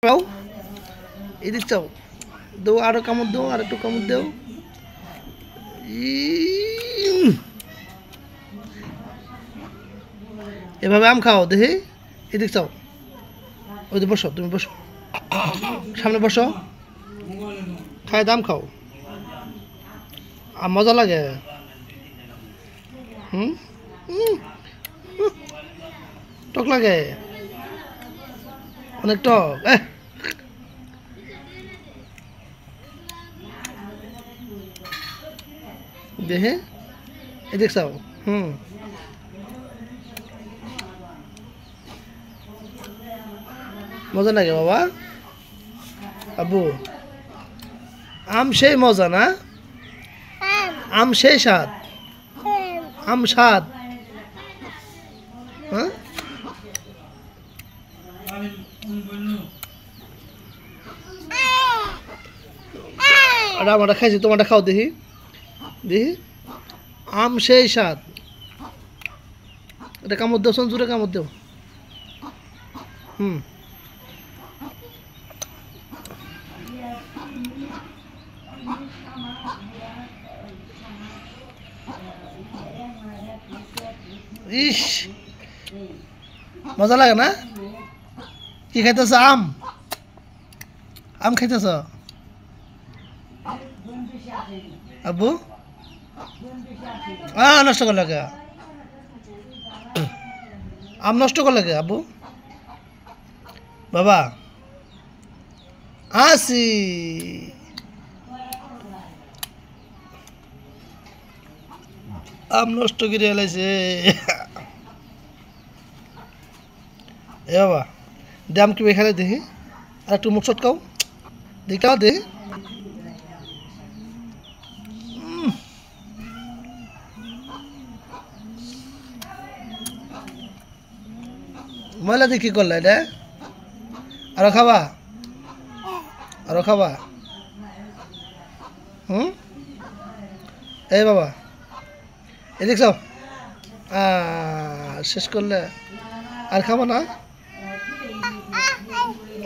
পাও এদিক চাও দাও আরো কামড় দাও আর একটু কামড় দাও এভাবে আম খাও দেখি এদিক চাও ওই তো বসো তুমি বসো সামনে বসো খাই দাম খাও আর মজা লাগে টক লাগে অনেক টক দেখে এদিক চাও মজা লাগে বাবা আব্বু আম সেই মজা না আম সেই স্বাদ আম স্বাদ হ্যাঁ আমরা খাইছি তোমারটা খাও দেখি দেখি আম সেই স্বাদ এটা কামড় দেও সঞ্জুরে কামড় দেও ইস মজা লাগে না কি খাইতেছ আম আম খাইতেছ আব্বু নষ্ট করলে কে আম নষ্ট করলে কে আব্বু বাবা আসি আম নষ্ট করে এলাইছে এ বাবা দে আম কি এখানে দেখি আর একটু মুখ চটকাও দেখাও দে ময়লা দিয়ে কি করলে এটা আরো খাবা আরো খাবা এই বাবা এদিক চাও শেষ করলে আর খাবো না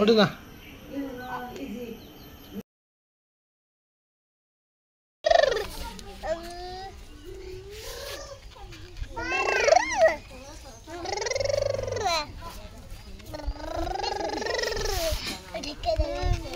ওটা না Look at it.